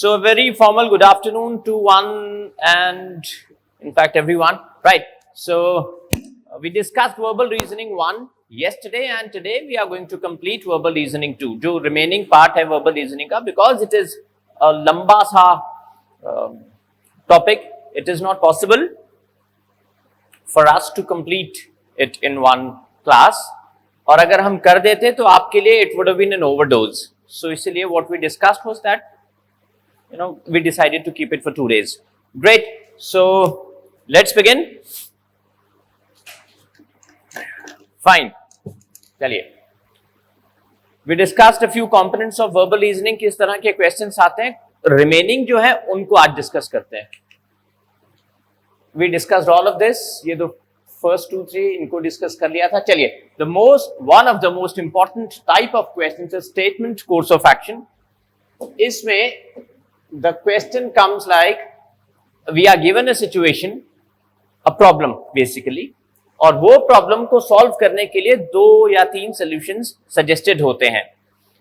So a very formal good afternoon to one and in fact everyone, right? So we discussed verbal reasoning 1 yesterday and today we are going to complete verbal reasoning 2. जो remaining part है verbal reasoning का, because it is a लंबा सा topic, it is not possible for us to complete it in one class. और अगर हम कर देते तो आपके लिए it would have been an overdose. So इसलिए what we discussed was that we decided to keep it for 2 days. Great. So let's begin. Fine. चलिए. We discussed a few components of verbal reasoning. किस तरह के questions आते हैं. Remaining जो है उनको आज discuss करते हैं. We discussed all of this. ये तो first 2-3 इनको discuss कर लिया था. चलिए. One of the most important type of questions is statement course of action. इसमें the question comes like, we are given a situation, a problem basically, और वो problem को solve करने के लिए 2 या 3 solutions suggested होते हैं.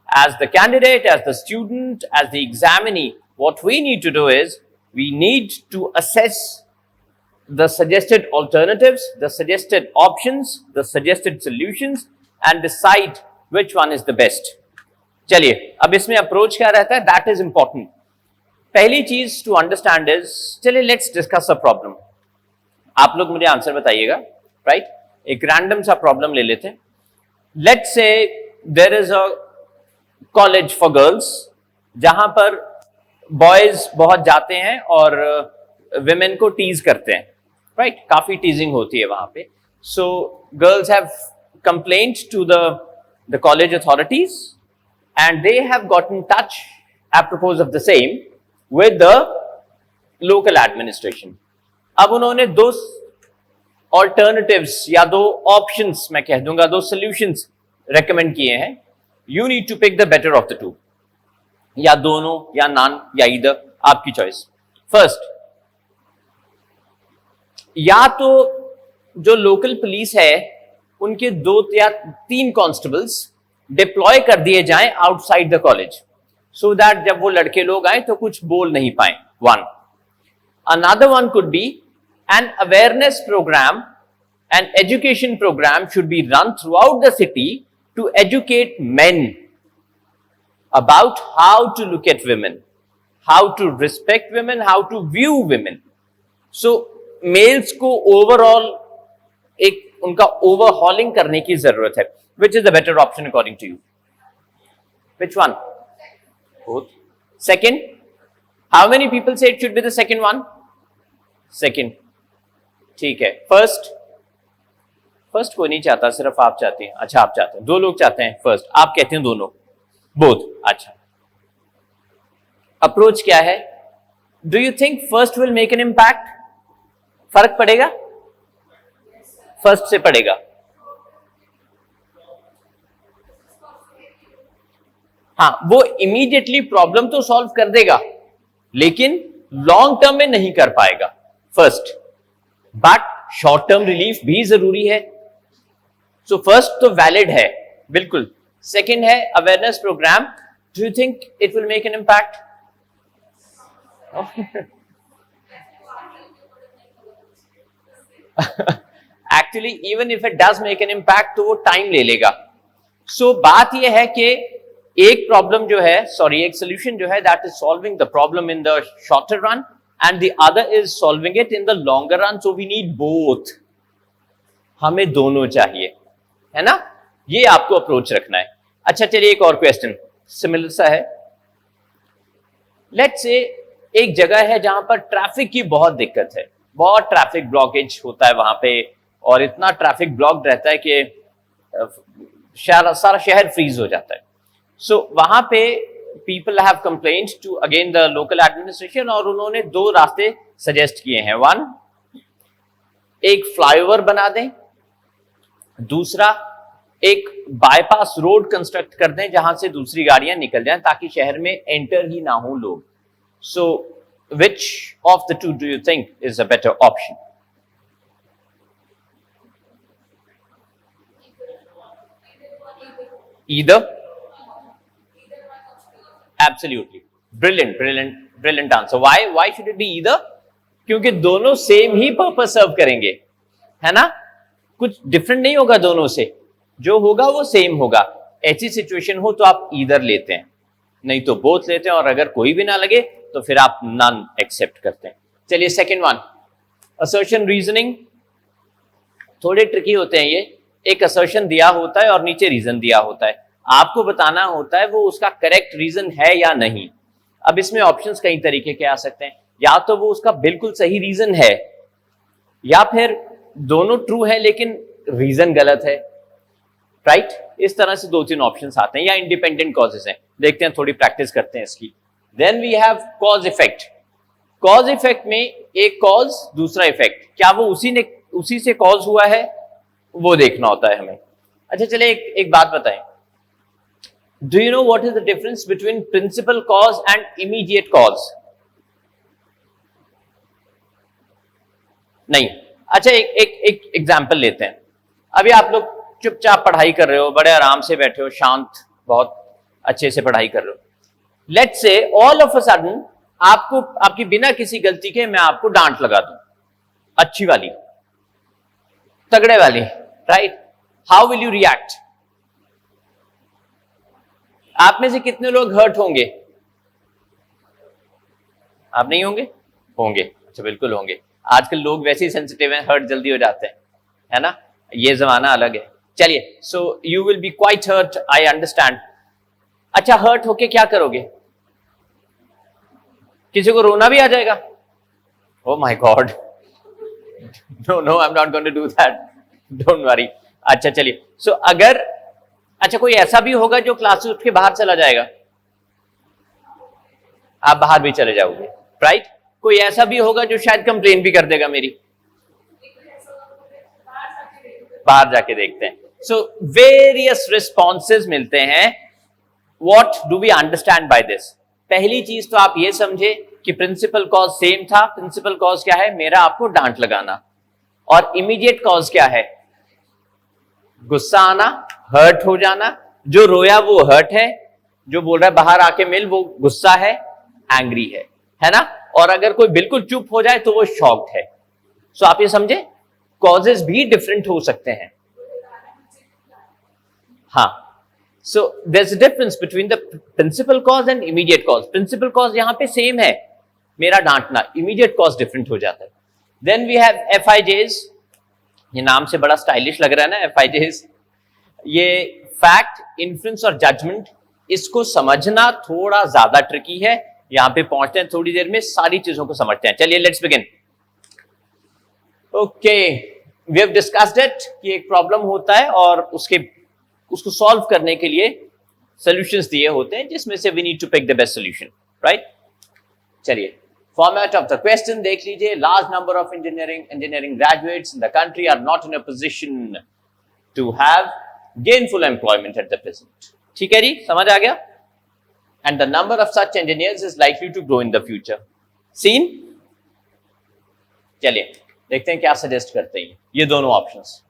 As the candidate, as the student, as the examinee, what we need to do is, we need to assess the suggested alternatives, the suggested options, the suggested solutions, and decide which one is the best. चलिए, अब इसमें approach क्या रहता है? That is important. पहली चीज to understand is, चलिए let's discuss a problem. आप लोग मुझे आंसर बताइएगा, राइट? एक रैंडम सा प्रॉब्लम ले लेते हैं. Let's say there is a college for girls जहां पर बॉयज बहुत जाते हैं और विमेन को टीज करते हैं, राइट? काफी टीजिंग होती है वहां पे. So girls have complaint to the college authorities and they have gotten touch apropos of the same with the local administration. अब उन्होंने 2 alternatives या 2 options, मैं कह दूंगा 2 solutions recommend किए हैं. You need to pick the better of the 2. या दोनों या none या either, आपकी choice. First, या तो जो local police है उनके 2 या 3 constables deploy कर दिए जाएं outside the college. So that जब वो लड़के लोग आए तो कुछ बोल नहीं पाए. 1. Another one could be an awareness program, an education program should be run throughout the city to educate men about how to look at women, how to respect women, how to view women. So males को overall एक उनका overhauling करने की जरूरत है. Which is the better option according to you? Which one? Both. Second, how many people say it should be the second one? Second. ठीक है. First कोई नहीं चाहता, सिर्फ आप चाहते हैं. अच्छा, आप चाहते हैं. 2 लोग चाहते हैं first. आप कहते हैं दोनों. Both. अच्छा. Approach क्या है? Do you think first will make an impact? फर्क पड़ेगा? First से पड़ेगा. हाँ, वो इमीडिएटली प्रॉब्लम तो सॉल्व कर देगा, लेकिन लॉन्ग टर्म में नहीं कर पाएगा. First, but short term relief भी जरूरी है. सो फर्स्ट तो वैलिड है, बिल्कुल. सेकंड है awareness program. Do you think it will make an impact? Actually even if it does make an impact तो वो टाइम ले लेगा. सो बात यह है कि एक प्रॉब्लम जो है, एक सोल्यूशन जो है, that is solving the problem in the shorter run and the other is solving it in the longer run. So we need both. हमें दोनों चाहिए, है ना? ये आपको अप्रोच रखना है. अच्छा, चलिए एक और क्वेश्चन सिमिलर सा है. लेट्स से एक जगह है जहां पर ट्रैफिक की बहुत दिक्कत है, बहुत ट्रैफिक ब्लॉकेज होता है वहां पे, और इतना ट्रैफिक ब्लॉक रहता है कि सारा शहर फ्रीज हो जाता है. So वहां पे people have complained to again the local administration और उन्होंने 2 रास्ते सजेस्ट किए हैं. 1, एक फ्लाईओवर बना दें. दूसरा, एक बाईपास रोड कंस्ट्रक्ट कर दें जहां से दूसरी गाड़ियां निकल जाएं ताकि शहर में एंटर ही ना हो लोग. So which of the 2 do you think is a better option? Either. Absolutely. Brilliant brilliant brilliant answer. Why should it be either? क्योंकि दोनों सेम ही पर्पस सर्व करेंगे, है ना, कुछ डिफरेंट नहीं होगा दोनों से, जो होगा वो सेम होगा। ऐसी सिचुएशन हो तो आप ईदर लेते हैं, नहीं तो बोथ लेते हैं, और अगर कोई भी ना लगे तो फिर आप नन एक्सेप्ट करते हैं। चलिए सेकंड वन, असर्शन रीजनिंग। थोड़े ट्रिकी होते हैं ये। एक असर्शन दिया होता है और नीचे रीजन दिया होता है, आपको बताना होता है वो उसका करेक्ट रीजन है या नहीं। अब इसमें ऑप्शंस कई तरीके के आ सकते हैं, या तो वो उसका बिल्कुल सही रीजन है, या फिर दोनों ट्रू है लेकिन रीजन गलत है, राइट? इस तरह से दो तीन ऑप्शंस आते हैं, या इंडिपेंडेंट कॉजेस हैं। देखते हैं, थोड़ी प्रैक्टिस करते हैं इसकी। Then we have cause effect. Cause effect में एक कॉज दूसरा इफेक्ट, क्या वो उसी से कॉज हुआ है, वो देखना होता है हमें। अच्छा चलिए एक बात बताएं, do you know what is the difference between principal cause and immediate cause? नहीं। अच्छा एक एग्जाम्पल लेते हैं। अभी आप लोग चुपचाप पढ़ाई कर रहे हो, बड़े आराम से बैठे हो, शांत, बहुत अच्छे से पढ़ाई कर रहे हो। Let's say all of a sudden आपको, आपकी बिना किसी गलती के मैं आपको डांट लगा दूं, अच्छी वाली, तगड़े वाली, right? How will you react? आप में से कितने लोग हर्ट होंगे? आप नहीं होंगे? होंगे। अच्छा बिल्कुल होंगे। आजकल लोग वैसे ही सेंसिटिव हैं, हर्ट जल्दी हो जाते हैं, है ना, ये जमाना अलग है। चलिए, so you will be quite hurt, I understand. अच्छा, हर्ट होके क्या करोगे? किसी को रोना भी आ जाएगा? Oh my god, no I am not going to do that, don't worry. अच्छा चलिए, सो अगर, अच्छा कोई ऐसा भी होगा जो क्लास से उठ के बाहर चला जाएगा? आप बाहर भी चले जाओगे, राइट? कोई ऐसा भी होगा जो शायद कंप्लेन भी कर देगा मेरी? बाहर जाके देखते हैं। सो वेरियस रिस्पॉन्सेज मिलते हैं। What do we understand by this? पहली चीज तो आप ये समझे कि प्रिंसिपल कॉज सेम था। प्रिंसिपल कॉज क्या है? मेरा आपको डांट लगाना। और इमीडिएट कॉज क्या है? गुस्सा आना, हर्ट हो जाना। जो रोया वो हर्ट है, जो बोल रहा है बाहर आके मिल वो गुस्सा है, एंग्री है ना? और अगर कोई बिल्कुल चुप हो जाए तो वो शॉक्ड है। सो आप ये समझे, कॉजेस भी डिफरेंट हो सकते हैं। हाँ, so there is a difference between the principal cause and immediate cause. Principal cause यहां पे सेम है, मेरा डांटना। इमीडिएट कॉज डिफरेंट हो जाता है। देन वी हैव एफआईजेस। ये नाम से बड़ा स्टाइलिश लग रहा है ना, एफआईजेस। ये फैक्ट, इन्फ्लुएंस और जजमेंट, इसको समझना थोड़ा ज्यादा ट्रिकी है। यहां पे पहुंचते हैं थोड़ी देर में, सारी चीजों को समझते हैं। चलिए let's begin. Okay, we have discussed it कि एक प्रॉब्लम होता है और उसको सॉल्व करने के लिए सॉल्यूशंस दिए होते हैं, जिसमें से we need to pick the best solution, right? चलिए, फॉर्मेट ऑफ द क्वेश्चन देख लीजिए। Large number of engineering graduates in the country are not in a position to have gainful employment at the present. ठीक है जी, समझ आ गया? And the number of such engineers is likely to grow in the future. Seen? चलिए देखते हैं क्या सजेस्ट करते हैं ये दोनों options.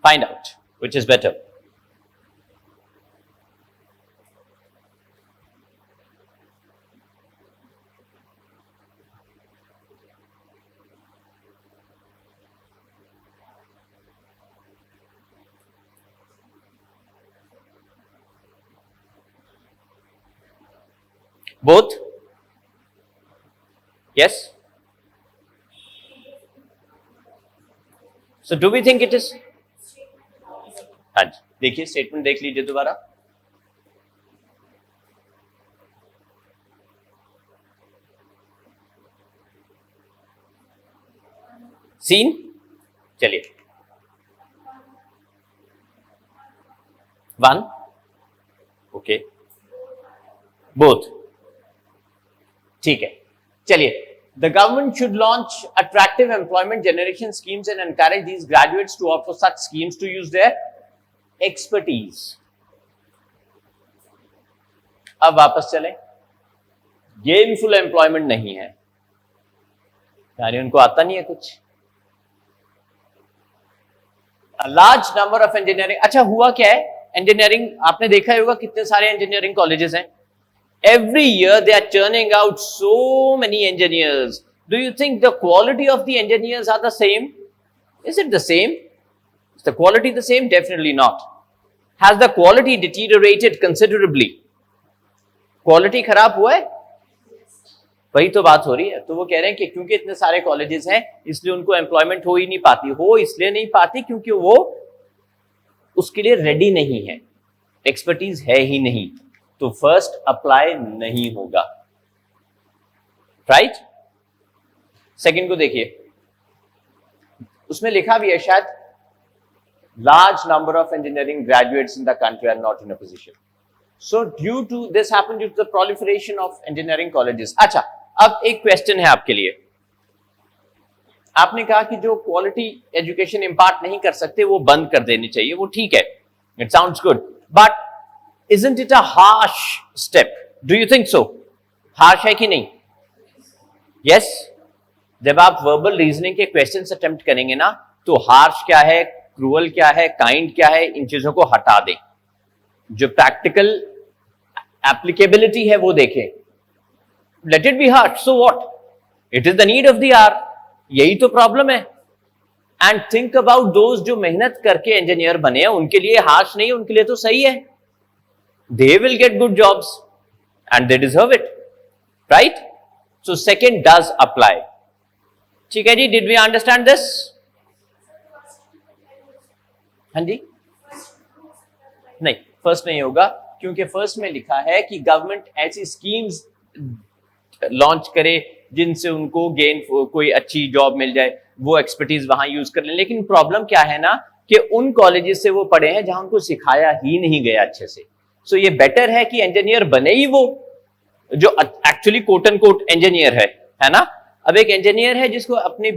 Find out which is better. Both? Yes? So do we think it is? हाँ जी, देखिए स्टेटमेंट देख लीजिए दोबारा। सीन? चलिए, वन, ओके, बोथ, ठीक है। चलिए, the government should launch attractive employment generation schemes and encourage these graduates to opt for such schemes to use their expertise. अब वापस चलें। गेनफुल एम्प्लॉयमेंट नहीं है, यानी उनको आता नहीं है कुछ। लार्ज नंबर ऑफ इंजीनियरिंग, अच्छा हुआ क्या है? इंजीनियरिंग आपने देखा होगा कितने सारे इंजीनियरिंग कॉलेजेस हैं, Every year they are churning out so many engineers. Do you think the quality of the engineers are the same? Is it the same? Is the quality the same? Definitely not. Has the quality deteriorated considerably? Quality खराब हुआ है? वही तो बात हो रही है. तो वो कह रहे हैं कि क्योंकि इतने सारे कॉलेजेस हैं इसलिए उनको एम्प्लॉयमेंट हो ही नहीं पाती. हो इसलिए नहीं पाती क्योंकि वो उसके लिए रेडी नहीं है, एक्सपर्टीज है ही नहीं, तो फर्स्ट अप्लाई नहीं होगा. राइट? सेकंड को देखिए, उसमें लिखा भी है शायद large number of engineering graduates in the country are not in a position. So due to this happened due to the proliferation of engineering colleges. अच्छा, अब एक क्वेश्चन है आपके लिए. आपने कहा कि जो क्वालिटी एजुकेशन इंपार्ट नहीं कर सकते वो बंद कर देनी चाहिए. वो ठीक है, it sounds good, but isn't it a harsh step? Do you think so? Harsh है कि नहीं? Yes. जब आप वर्बल रीजनिंग के क्वेश्चंस अटेम्प्ट करेंगे ना, तो हार्श क्या है, क्रूअल क्या है, काइंड क्या है, इन चीजों को हटा दें. जो प्रैक्टिकल एप्लीकेबिलिटी है वो देखें. Let it be hard, so what, it is the need of the hour. यही तो प्रॉब्लम है. एंड थिंक अबाउट दोज जो मेहनत करके इंजीनियर बने हैं, उनके लिए हार्श नहीं, उनके लिए तो सही है. They will get good jobs and they deserve it. Right? So second does apply. ठीक है जी, डिड वी अंडरस्टैंड दिस? हाँ जी, नहीं, फर्स्ट नहीं होगा क्योंकि फर्स्ट में लिखा है कि गवर्नमेंट ऐसी स्कीम्स लॉन्च करे जिनसे उनको कोई अच्छी जॉब मिल जाए, वो एक्सपर्टीज वहां यूज कर ले. लेकिन प्रॉब्लम क्या है ना कि उन कॉलेजेस से वो पढ़े हैं जहां उनको सिखाया ही नहीं गया अच्छे से. सो ये बेटर है कि इंजीनियर बने ही वो जो actually quote and quote engineer है ना. अब एक इंजीनियर है जिसको अपनी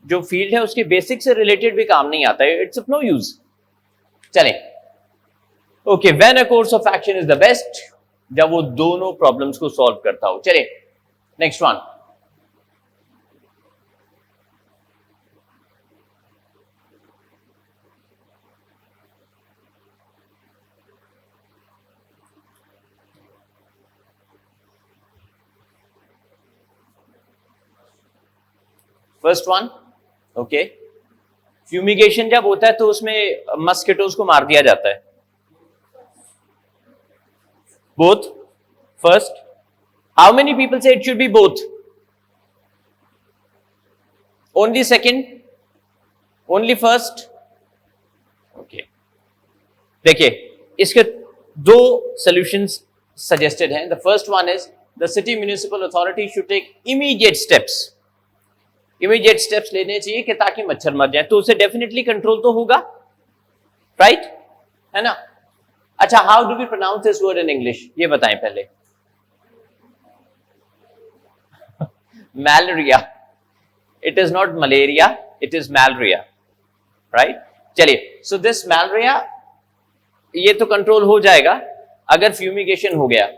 जो फील्ड है उसके बेसिक से रिलेटेड भी काम नहीं आता है, इट्स ऑफ नो यूज. चले, okay, when a course of action is the best, जब वो दोनों प्रॉब्लम्स को सॉल्व करता हो. चले, next one. First one, okay, fumigation जब होता है तो उसमें मस्किटोज को मार दिया जाता है. Both? First? How many people say it should be both? Only second? Only first? Okay, देखिए इसके दो सॉल्यूशंस सजेस्टेड हैं. The first one is the city municipal authority should take immediate steps. Immediate steps लेने चाहिए कि ताकि मच्छर मर जाए, तो उसे डेफिनेटली कंट्रोल तो होगा. राइट? है ना? अच्छा, how do we pronounce this word in English, ये बताएं पहले. Malaria. It is not malaria, it is malaria. Right? चलिए, सो दिस मैलेरिया ये तो कंट्रोल हो जाएगा अगर फ्यूमिगेशन हो गया.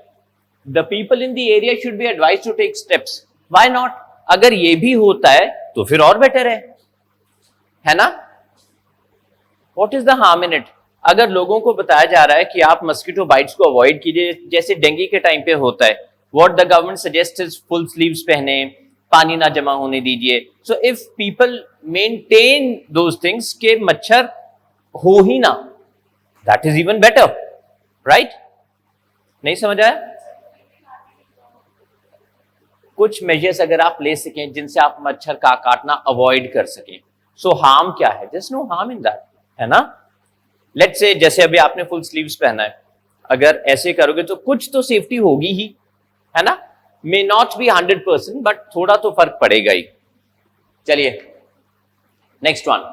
The people in the area should be advise to take steps. Why not? अगर ये भी होता है तो फिर और बेटर है ना? What is the harm in it? अगर लोगों को बताया जा रहा है कि आप मस्कीटो बाइट्स को अवॉइड कीजिए, जैसे डेंगू के टाइम पे होता है, what the government suggest is full sleeves पहने, पानी ना जमा होने दीजिए. So if people maintain those things के मच्छर हो ही ना, that is even better. Right? नहीं समझ आया? कुछ मेजर्स अगर आप ले सकें जिनसे आप मच्छर का काटना अवॉइड कर सकें. सो हार्म क्या है? Just no harm in that, है ना? लेट्स से जैसे अभी आपने फुल स्लीव्स पहना है, अगर ऐसे करोगे तो कुछ तो सेफ्टी होगी ही, है ना? मे नॉट बी 100%, बट थोड़ा तो फर्क पड़ेगा ही. चलिए, next one.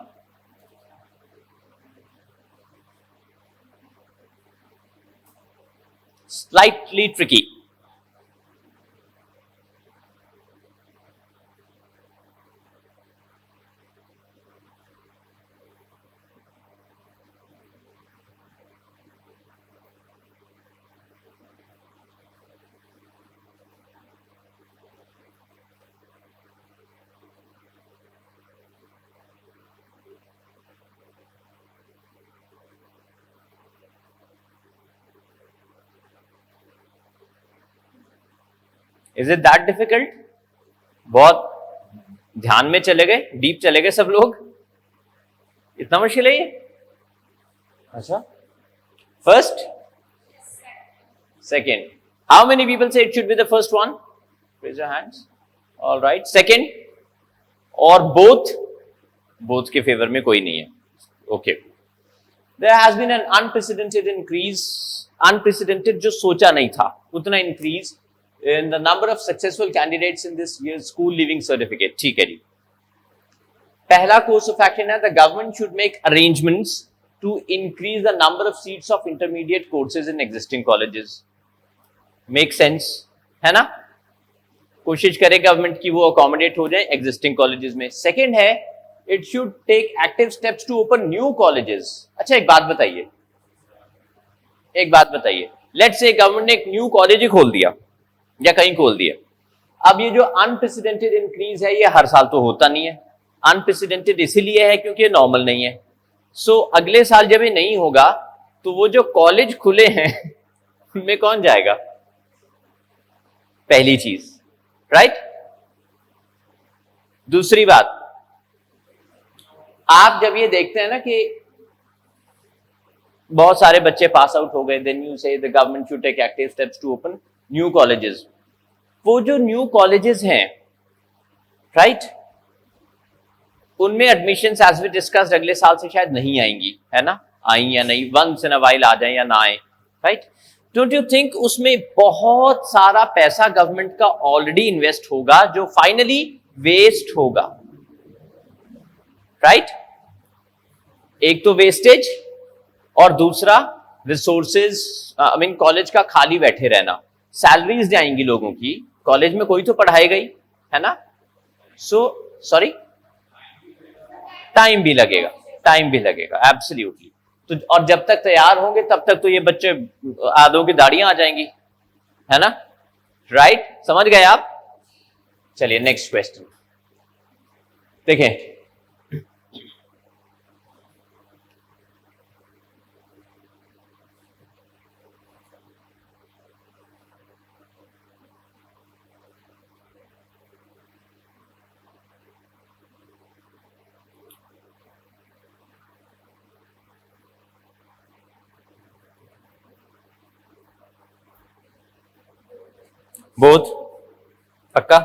Slightly tricky. Is it that difficult? बहुत ध्यान में चले गए, डीप चले गए सब लोग, इतना मुश्किल है ये? अच्छा, first, second, how many people say it should be the first one? Raise your hands. All right, second और बोथ? बोथ के फेवर में कोई नहीं है, okay. There has been an unprecedented increase, unprecedented जो सोचा नहीं था उतना increase in the number of successful candidates in this year's school leaving certificate. ठीक है जी। पहला course of action है, the government should make arrangements to increase the number of seats of intermediate courses in existing colleges. Make sense है ना? कोशिश करे government की वो अकोमोडेट हो जाए एग्जिस्टिंग कॉलेजेस में। सेकेंड है, it should take active steps to open new colleges. अच्छा एक बात बताइए, लेट्स से गवर्नमेंट ने एक न्यू कॉलेज ही खोल दिया या कहीं खोल दिया। अब ये जो अनप्रेसिडेंटेड इंक्रीज है ये हर साल तो होता नहीं है, अनप्रेसिडेंटेड इसीलिए है क्योंकि ये नॉर्मल नहीं है। सो अगले साल जब ये नहीं होगा तो वो जो कॉलेज खुले हैं उनमें कौन जाएगा? पहली चीज, राइट? दूसरी बात, आप जब ये देखते हैं ना कि बहुत सारे बच्चे पास आउट हो गए, then you say the government should take active steps to open new colleges. वो जो न्यू कॉलेजेस हैं, राइट, उनमें एडमिशंस एज वी डिस्कस्ड अगले साल से शायद नहीं आएंगी, है ना? आई या नहीं, वंस इन अ वाइल आ जाए या ना आए, राइट? डोंट यू थिंक उसमें बहुत सारा पैसा गवर्नमेंट का ऑलरेडी इन्वेस्ट होगा जो फाइनली वेस्ट होगा, राइट? एक तो वेस्टेज और दूसरा रिसोर्सेज, आई मीन कॉलेज का खाली बैठे रहना, सैलरीज जाएंगी लोगों की, कॉलेज में कोई तो पढ़ाएगा ही, है ना? सो सॉरी, टाइम भी लगेगा एब्सोल्युटली। तो और जब तक तैयार होंगे तब तक तो ये बच्चे आधों की दाढ़ियां आ जाएंगी, है ना? राइट, समझ गए आप? चलिए नेक्स्ट क्वेश्चन देखें। बोथ? पक्का?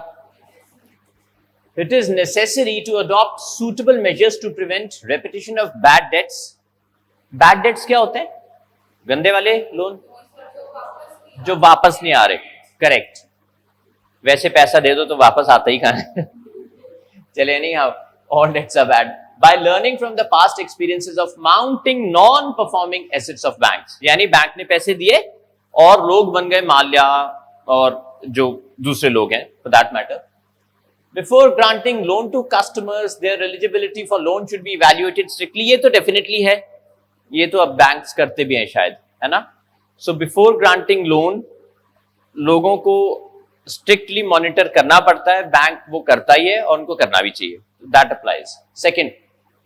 It is necessary to adopt suitable measures to prevent repetition of bad debts. Bad debts क्या होते हैं? गंदे वाले लोन जो वापस नहीं आ रहे, करेक्ट। वैसे पैसा दे दो तो वापस आता ही कहां है। चले नहीं, how all debts are bad. By learning from the past experiences of mounting non-performing assets of banks, यानी बैंक ने पैसे दिए और लोग बन गए माल्या और जो दूसरे लोग हैं for that matter. Before granting loan to customers, their eligibility for loan should be evaluated strictly. ये तो definitely है, ये तो अब बैंक्स करते भी हैं शायद, है ना? So before granting loan, लोगों को स्ट्रिक्टली मॉनिटर करना पड़ता है, बैंक वो करता ही है और उनको करना भी चाहिए, that applies. Second,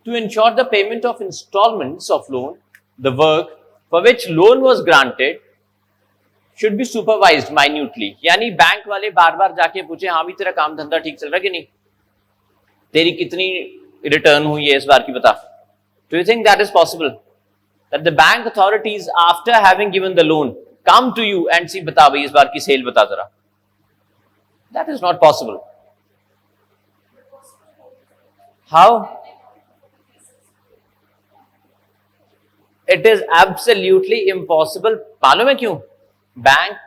to ensure the payment of installments of loan, the work for which loan was granted should be supervised minutely. यानी बैंक वाले बार बार जाके पूछे, हाँ भी तेरा काम धंधा ठीक चल रहा कि नहीं, तेरी कितनी रिटर्न हुई है इस बार की बता। Do you think that is possible? That the bank authorities, after having given the loan, come to you and see, बता भाई इस बार की सेल बता जरा। That is not possible. How? It is absolutely impossible. मालूम है क्यों? बैंक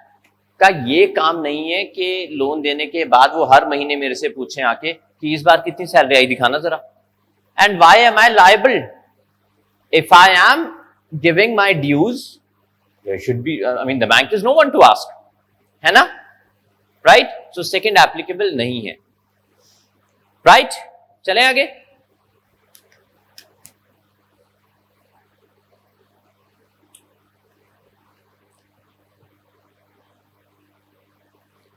का ये काम नहीं है कि लोन देने के बाद वो हर महीने मेरे से पूछें आके कि इस बार कितनी सैलरी आई दिखाना जरा। And why am I liable? If I am giving my dues, there should be, I mean the bank is no one to ask, है ना? राइट? सो सेकंड एप्लीकेबल नहीं है, राइट? चलें आगे।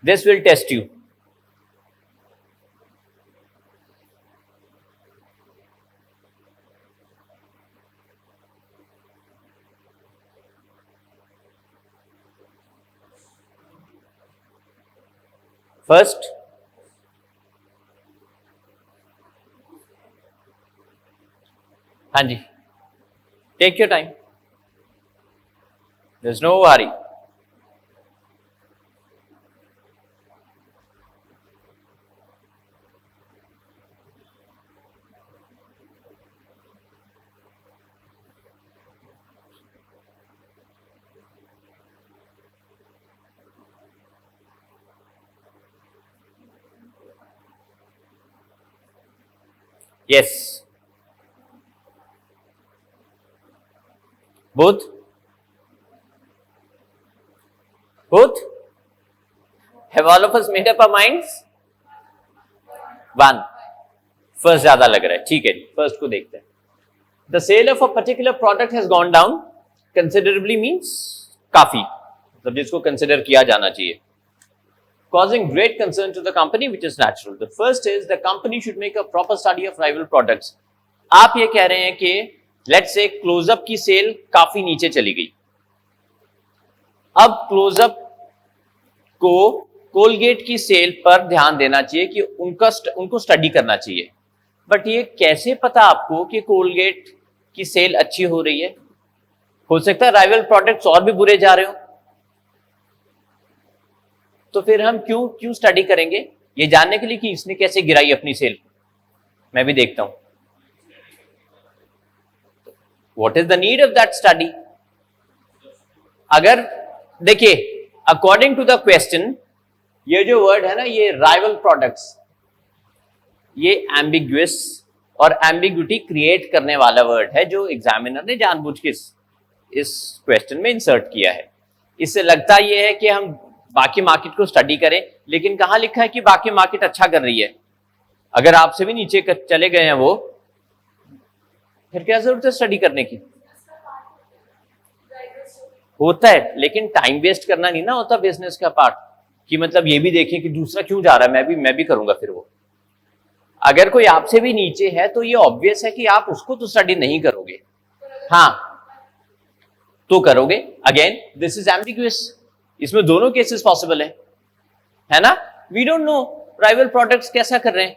This will test you. First, हाँ जी, take your time, there is no hurry. Yes. Both? Both? Have all of us made up our minds? One. First ज्यादा लग रहा है, ठीक है, फर्स्ट को देखते हैं। The sale of a particular product has gone down considerably means काफी, मतलब जिसको कंसिडर किया जाना चाहिए। Causing great concern to the company, which is natural. The first is the company should make a proper study of rival products. आप ये कह रहे हैं कि let's say क्लोजअप की सेल काफी नीचे चली गई, अब क्लोजअप को कोलगेट की सेल पर ध्यान देना चाहिए कि उनको स्टडी करना चाहिए। बट ये कैसे पता आपको कि कोलगेट की सेल अच्छी हो रही है? हो सकता है राइवल प्रोडक्ट्स और भी बुरे जा रहे हो, तो फिर हम क्यों स्टडी करेंगे? ये जानने के लिए कि इसने कैसे गिराई अपनी सेल। मैं भी देखता हूं, what is the need of that study? अगर देखिए, अकॉर्डिंग टू द क्वेश्चन, ये जो वर्ड है ना, ये राइवल प्रोडक्ट्स, ये एम्बिग्युअस और एम्बिग्युटी क्रिएट करने वाला वर्ड है जो एग्जामिनर ने जानबूझ के इस क्वेश्चन में इंसर्ट किया है। इससे लगता ये है कि हम बाकी मार्केट को स्टडी करें, लेकिन कहां लिखा है कि बाकी मार्केट अच्छा कर रही है? अगर आपसे भी नीचे चले गए हैं वो, फिर क्या जरूरत है स्टडी करने की? होता है, लेकिन टाइम वेस्ट करना नहीं ना होता बिजनेस का पार्ट, कि मतलब ये भी देखें कि दूसरा क्यों जा रहा है, मैं भी करूंगा फिर वो। अगर कोई आपसे भी नीचे है तो ये ऑब्वियस है कि आप उसको तो स्टडी नहीं करोगे, हाँ तो करोगे। अगेन दिस इज एम्बिग्युअस, इसमें दोनों केसेस पॉसिबल है ना? We don't know rival products कैसा कर रहे हैं,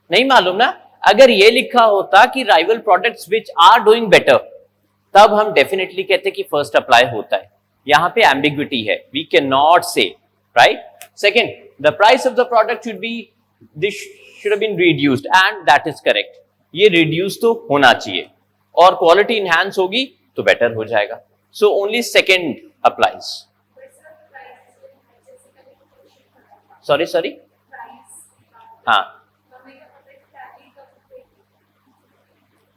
नहीं मालूम ना। अगर ये लिखा होता कि rival products which are doing better, तब हम डेफिनेटली कहते कि फर्स्ट अप्लाई होता है। यहां पे एम्बिग्विटी है, we can not say, right. Second, the price of the product should be, this should have been reduced, and that is correct. ये रिड्यूस तो होना चाहिए, और क्वालिटी इनहैंस होगी तो बेटर हो जाएगा। So only second applies. Sorry, हाँ,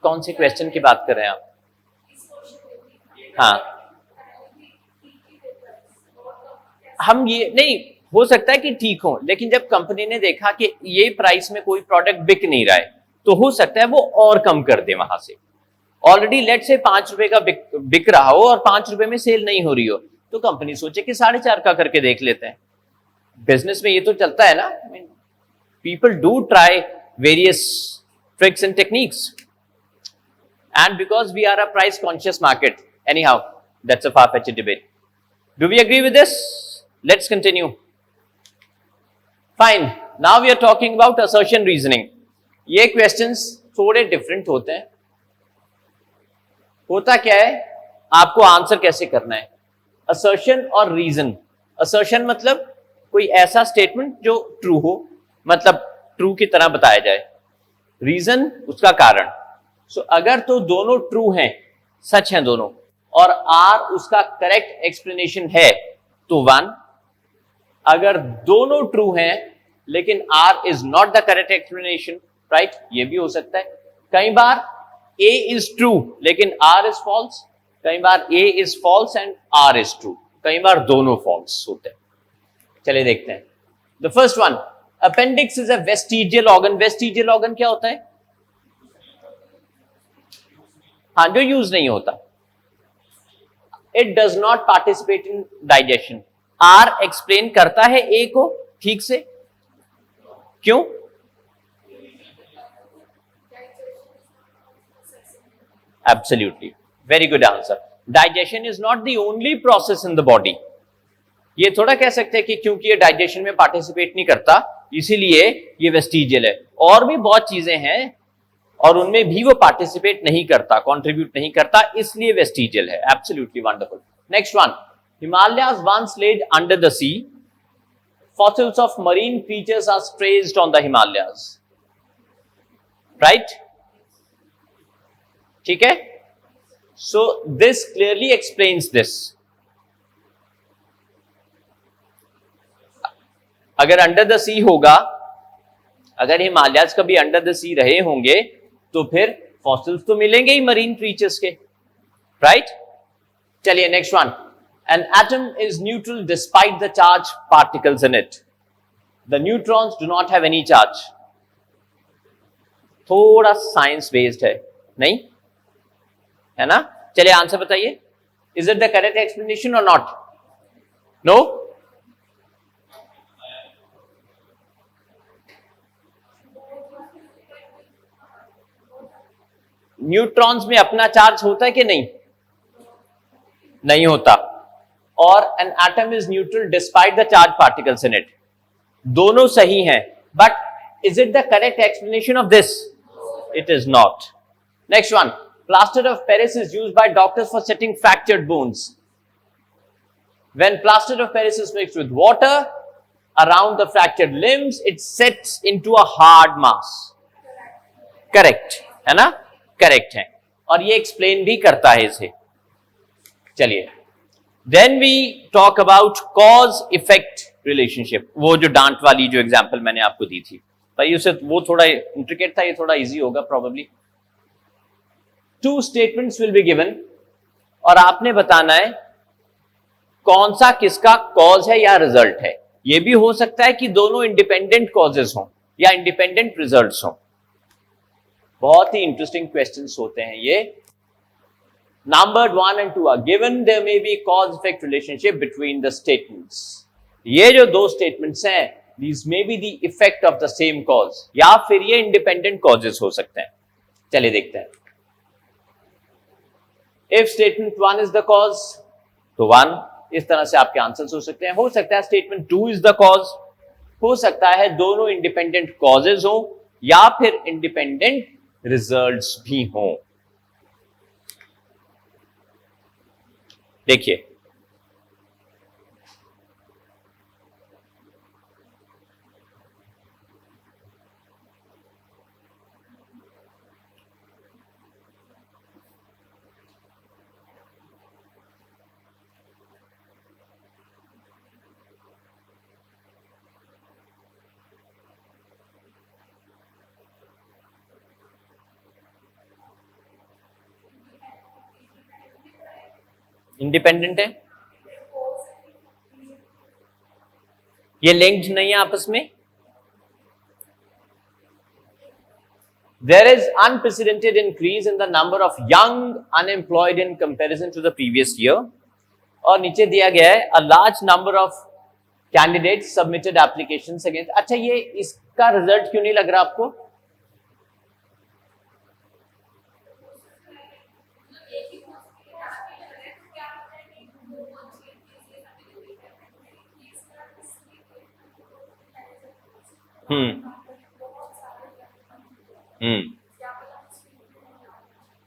कौन से क्वेश्चन की बात कर रहे हैं आप? हाँ, हम ये नहीं, हो सकता है कि ठीक हो, लेकिन जब कंपनी ने देखा कि ये प्राइस में कोई प्रोडक्ट बिक नहीं रहा है, तो हो सकता है वो और कम कर दे वहां से। ऑलरेडी लेट से 5 रुपए का बिक रहा हो और 5 रुपए में सेल नहीं हो रही हो, तो कंपनी सोचे कि 4.5 का करके देख लेते हैं। बिजनेस में ये तो चलता है ना, people do try various tricks and techniques, and because we are a price conscious market, anyhow that's a far-fetched debate. Do we agree with this? Let's continue. Fine, now we are talking about assertion reasoning. ये questions थोड़े different होते हैं। होता क्या है, आपको answer कैसे करना है? assertion और reason। assertion मतलब कोई ऐसा स्टेटमेंट जो ट्रू हो, मतलब ट्रू की तरह बताया जाए, रीजन उसका कारण। सो अगर तो दोनों ट्रू हैं, सच हैं दोनों, और आर उसका करेक्ट एक्सप्लेनेशन है तो 1। अगर दोनों ट्रू हैं लेकिन R is not the correct explanation, right, ये भी हो सकता है। कई बार ए इज ट्रू लेकिन आर इज फॉल्स, कई बार A is false and R is true, कई बार दोनों फॉल्स होते हैं। चलिए देखते हैं। The first one, appendix is a vestigial organ. Vestigial organ क्या होता है? हाँ, जो यूज नहीं होता। It does not participate in digestion. R explain करता है ए को ठीक से, क्यों? Absolutely, very good answer. Digestion is not the only process in the body. ये थोड़ा कह सकते हैं कि क्योंकि ये डाइजेशन में पार्टिसिपेट नहीं करता इसीलिए ये वेस्टिजियल है। और भी बहुत चीजें हैं और उनमें भी वो पार्टिसिपेट नहीं करता, कंट्रीब्यूट नहीं करता, इसलिए वेस्टिजियल है। Absolutely wonderful. Next one, Himalayas once laid under the sea, fossils of marine creatures are traced on the Himalayas, right? ठीक है, so this clearly explains this. अगर अंडर द सी होगा, अगर हिमालयाज कभी अंडर द सी रहे होंगे तो फिर फॉसिल्स तो मिलेंगे ही मरीन क्रीचर्स के, राइट? चलिए next one, an atom is neutral despite the charge particles in it. The neutrons do not have any charge. थोड़ा साइंस बेस्ड है, नहीं है ना? चलिए आंसर बताइए, is it the correct explanation और नॉट? नो? न्यूट्रॉन्स में अपना चार्ज होता है कि नहीं? नहीं होता। और an atom is neutral despite the charge particles in it, दोनों सही हैं, but is it the correct explanation of this? It is not. Next one, plaster of Paris is used by doctors for setting fractured bones. When plaster of Paris is mixed with water around the fractured limbs, it sets into a hard mass. Correct है ना? Correct है, और ये explain भी करता है इसे। चलिए, then we talk about cause effect relationship. वो जो डांट वाली जो एग्जांपल मैंने आपको दी थी, भाई उसे वो थोड़ा इंट्रिकेट था, ये थोड़ा इजी होगा probably. 2 statements will be given और आपने बताना है कौन सा किसका कॉज है या रिजल्ट है। यह भी हो सकता है कि दोनों इंडिपेंडेंट कॉजेस हों या इंडिपेंडेंट रिजल्ट्स हों। बहुत ही इंटरेस्टिंग क्वेश्चंस होते हैं ये। Number 1 and 2 are given. There may be cause-effect relationship between the statements. ये जो 2 स्टेटमेंट्स हैं, these may be the effect of the same cause, या फिर ये इंडिपेंडेंट कॉजेस हो सकते हैं। चलिए देखते हैं। If statement 1 is the cause, तो 1 इस तरह से आपके आंसर्स हो सकते हैं। हो सकता है स्टेटमेंट 2 इज द कॉज, हो सकता है दोनों इंडिपेंडेंट कॉजेज हो या फिर इंडिपेंडेंट रिजल्ट्स भी हों। देखिए, इंडिपेंडेंट है, ये लिंक्ड नहीं है आपस में। There is unprecedented increase in the number of young unemployed in comparison to the previous year. और नीचे दिया गया है a large number of candidates submitted applications against. अच्छा, ये इसका रिजल्ट क्यों नहीं लग रहा आपको?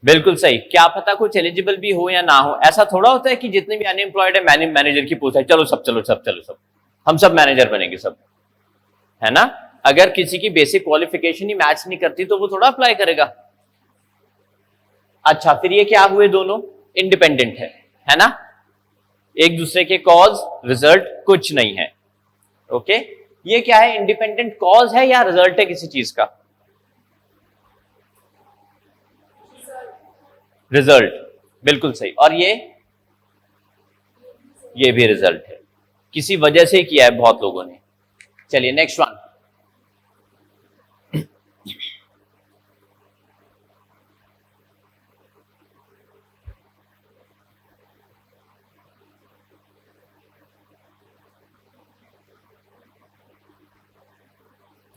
बिल्कुल सही। क्या पता कुछ एलिजिबल भी हो या ना हो। ऐसा थोड़ा होता है कि जितने भी अनएम्प्लॉयड है मैनेजर की पोस्ट है, चलो सब हम सब मैनेजर बनेंगे सब, है ना? अगर किसी की बेसिक क्वालिफिकेशन ही मैच नहीं करती तो वो थोड़ा अप्लाई करेगा। अच्छा, फिर ये क्या हुए? दोनों इंडिपेंडेंट है ना? एक दूसरे के कॉज रिजल्ट कुछ नहीं है। ओके, ये क्या है? इंडिपेंडेंट कॉज है या रिजल्ट है किसी चीज का? रिजल्ट, बिल्कुल सही। और ये भी रिजल्ट है, किसी वजह से किया है बहुत लोगों ने। चलिए next one,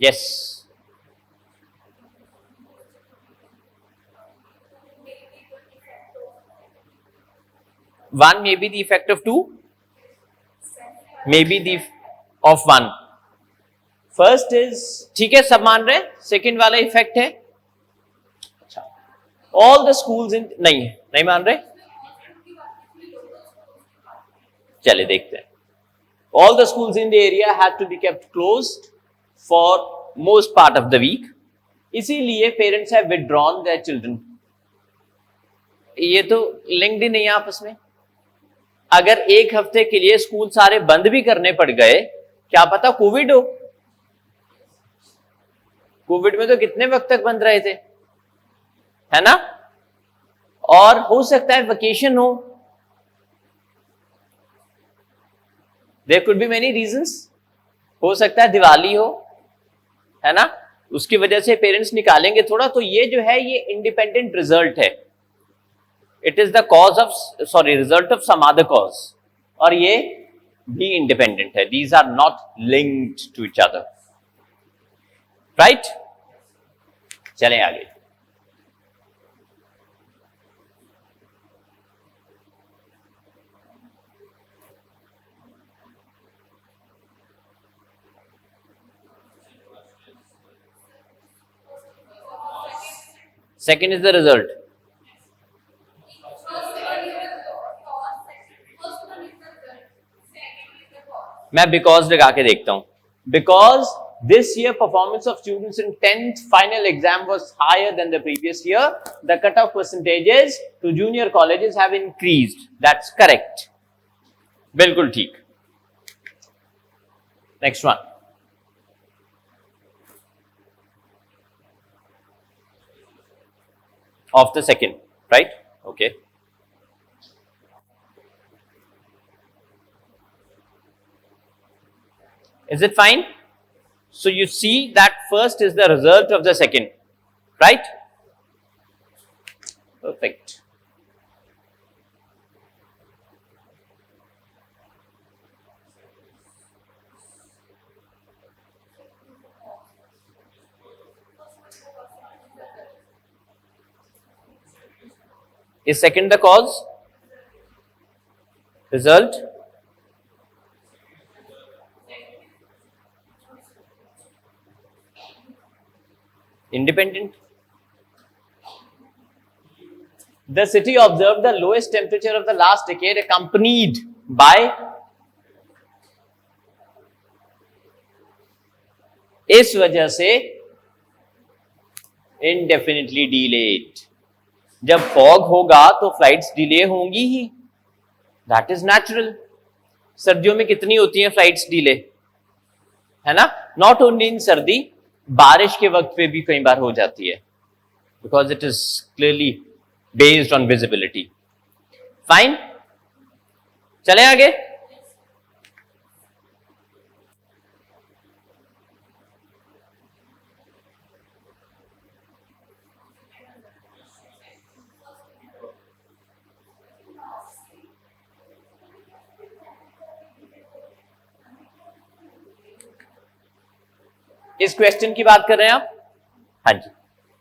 yes. One may be the effect of 2. May be the of one. First is, ठीक है सब मान रहे हैं, सेकेंड वाला इफेक्ट है. अच्छा, ऑल द स्कूल्स इन, नहीं मान रहे. चले देखते हैं. All the schools in the area had to be kept closed for most part of the week. इसीलिए parents have withdrawn their children. ये तो लिंक्ड ही नहीं है आपस में. अगर एक हफ्ते के लिए स्कूल सारे बंद भी करने पड़ गए, क्या पता कोविड हो. कोविड में तो कितने वक्त तक बंद रहे थे, है ना. और हो सकता है वेकेशन हो. There could be many reasons. हो सकता है दिवाली हो, है ना, उसकी वजह से पेरेंट्स निकालेंगे थोड़ा. तो ये जो है ये इंडिपेंडेंट रिजल्ट है. It is the cause of, sorry, result of some other cause. और ये भी इंडिपेंडेंट है. These are not linked to each other. Right, चलें आगे. Second is the result. मैं because लगा के देखता हूं. Because this year performance of students in 10th final exam was higher than the previous year, the cutoff percentages to junior colleges have increased. That's correct. बिल्कुल ठीक. Next one. Of the second, right? Okay. Is it fine? So you see that first is the result of the second, right? Perfect. Is second the cause? Result? Independent? The city observed the lowest temperature of the last decade, accompanied by इस वजह से indefinitely delayed. जब fog होगा तो flights delay होंगी ही. That is natural. सर्दियों में कितनी होती हैं फ्लाइट्स डिले, है ना. नॉट ओनली इन सर्दी, बारिश के वक्त पे भी कई बार हो जाती है. Because it is clearly based on visibility. Fine, चले आगे. इस क्वेश्चन की बात कर रहे हैं आप. हाँ जी.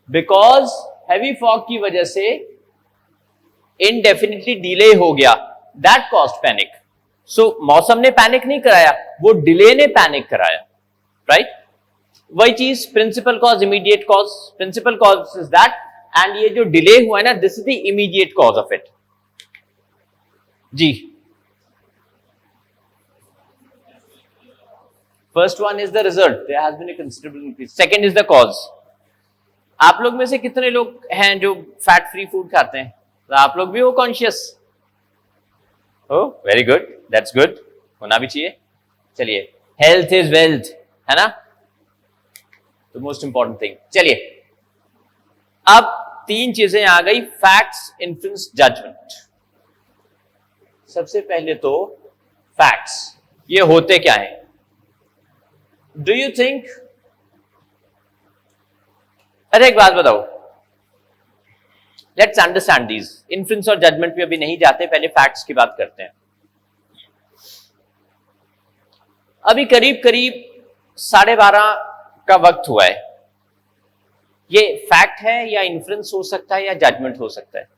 बिकॉज हैवी फॉग की वजह से इनडेफिनिटली डिले हो गया, दैट कॉज्ड पैनिक. सो मौसम ने पैनिक नहीं कराया, वो डिले ने पैनिक कराया. राइट, वही चीज principal cause immediate cause. Principal cause is that, and ये जो डिले हुआ है ना, this is the immediate cause of it. जी, first one is the result, there has been a considerable increase. Second is the cause. आप लोग में से कितने लोग हैं जो फैट फ्री फूड खाते हैं? तो आप लोग भी हो कॉन्शियस हो. वेरी गुड, दैट्स गुड, होना भी चाहिए. चलिए, हेल्थ इज वेल्थ, है ना, तो मोस्ट इंपॉर्टेंट थिंग. चलिए, अब तीन चीजें आ गई. Facts influence judgement. सबसे पहले तो फैक्ट्स, ये होते क्या है? डू यू थिंक, अरे एक बात बताओ, लेट्स अंडरस्टैंड दीज. इन्फ्लुएंस और जजमेंट पे अभी नहीं जाते, पहले फैक्ट्स की बात करते हैं. अभी करीब करीब 12:30 का वक्त हुआ है. ये फैक्ट है या इन्फ्लुएंस हो सकता है या जजमेंट हो सकता है?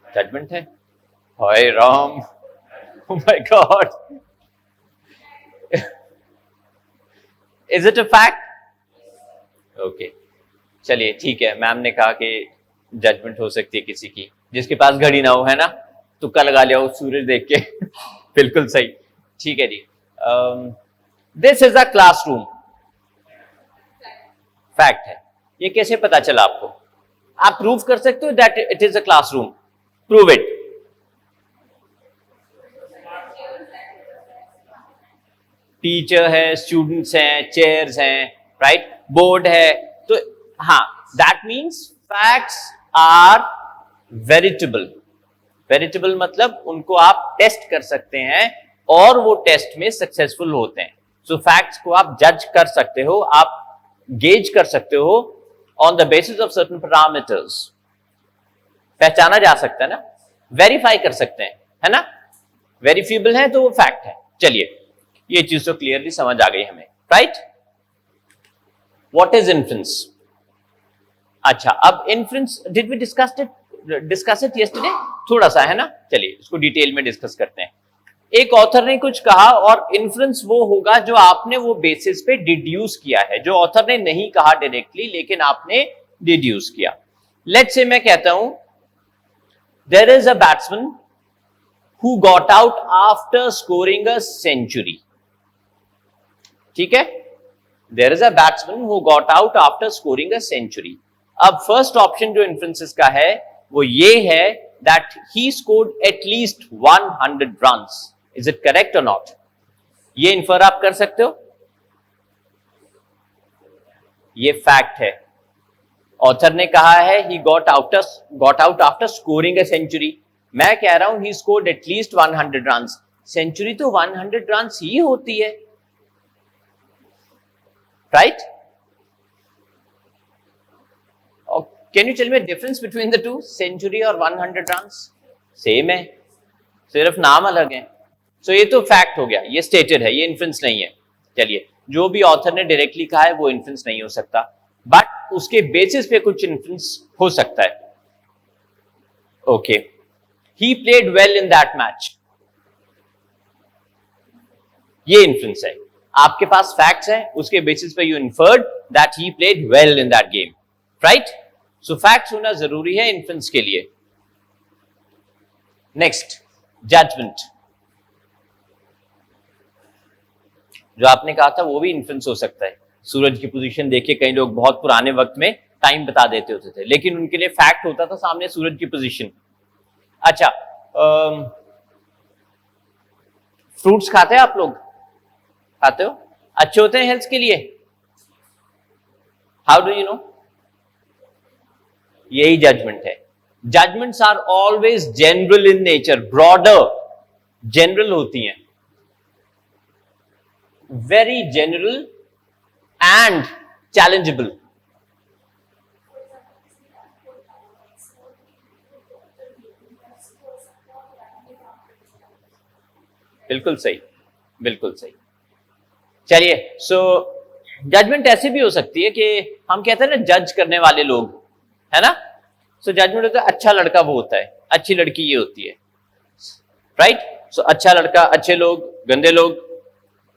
जजमेंट है. हाय Ram, Oh my God. Is it a fact? Okay. चलिए ठीक है, मैम ने कहा कि जजमेंट हो सकती है किसी की जिसके पास घड़ी ना हो, है ना, तुक्का लगा लिया हो सूरज देख के। बिल्कुल सही। ठीक है जी। This is a classroom. Fact है। ये कैसे पता चला आपको? आप प्रूव कर सकते हो that it is a classroom? Prove it. Teacher है, स्टूडेंट्स हैं, चेयर्स हैं, राइट, बोर्ड है। तो हाँ, that means facts are veritable. Veritable मतलब उनको आप टेस्ट कर सकते हैं और वो टेस्ट में सक्सेसफुल होते हैं। सो फैक्ट्स को आप जज कर सकते हो, आप गेज कर सकते हो on the basis of certain parameters. पहचाना जा सकता है ना, वेरीफाई कर सकते हैं, है ना। वेरीफिएबल है तो वो फैक्ट है। चलिए, ये चीज तो क्लियरली समझ आ गई हमें, राइट। What is inference? अच्छा, अब inference did we discuss it yesterday? थोड़ा सा, है ना। चलिए इसको डिटेल में डिस्कस करते हैं। एक ऑथर ने कुछ कहा और इन्फ्रेंस वो होगा जो आपने वो बेसिस पे डिड्यूस किया है, जो ऑथर ने नहीं कहा डायरेक्टली लेकिन आपने डिड्यूस किया। लेट्स से मैं कहता हूं there is a batsman who got out after scoring a century. ठीक है, there is a batsman who got out after scoring a century. अब फर्स्ट ऑप्शन जो इन्फ्रेंसेस का है वो ये है that he scored at least 100 runs. Is it correct और नॉट? ये इन्फर आप कर सकते हो, ये फैक्ट है। ऑथर ने कहा है he got out after scoring a century. मैं कह रहा हूं he scored at least 100 runs. Century तो 100 रन्स ही होती है, right? Can you tell me difference between the two? Century और 100 रन्स सेम है, सिर्फ नाम अलग है। सो ये तो फैक्ट हो गया, ये स्टेटेड है, ये इन्फ्रेंस नहीं है। चलिए, जो भी ऑथर ने डायरेक्टली कहा है वो इन्फ्रेंस नहीं हो सकता, बट उसके बेसिस पे कुछ इन्फ्रेंस हो सकता है। Okay, he played well in that match, ये इन्फ्रेंस है। आपके पास फैक्ट्स हैं, उसके बेसिस पे you inferred that he played well in that game, right. So facts होना जरूरी है इन्फ्रेंस के लिए। Next, judgement. जो आपने कहा था वो भी इन्फ्रेंस हो सकता है। सूरज की पोजीशन देखिए, कई लोग बहुत पुराने वक्त में टाइम बता देते होते थे, लेकिन उनके लिए फैक्ट होता था सामने सूरज की पोजीशन। अच्छा, फ्रूट्स खाते हैं आप लोग? खाते हो? अच्छे होते हैं हेल्थ के लिए? How do you know? यही जजमेंट है। Judgements are always general in nature, broader, general होती हैं, वेरी जनरल एंड चैलेंजेबल। बिल्कुल सही, बिल्कुल सही। चलिए, सो जजमेंट ऐसी भी हो सकती है कि हम कहते हैं ना जज करने वाले लोग, है ना। सो जजमेंट होता है अच्छा लड़का वो होता है, अच्छी लड़की ये होती है, राइट। सो अच्छा लड़का, अच्छे लोग, गंदे लोग,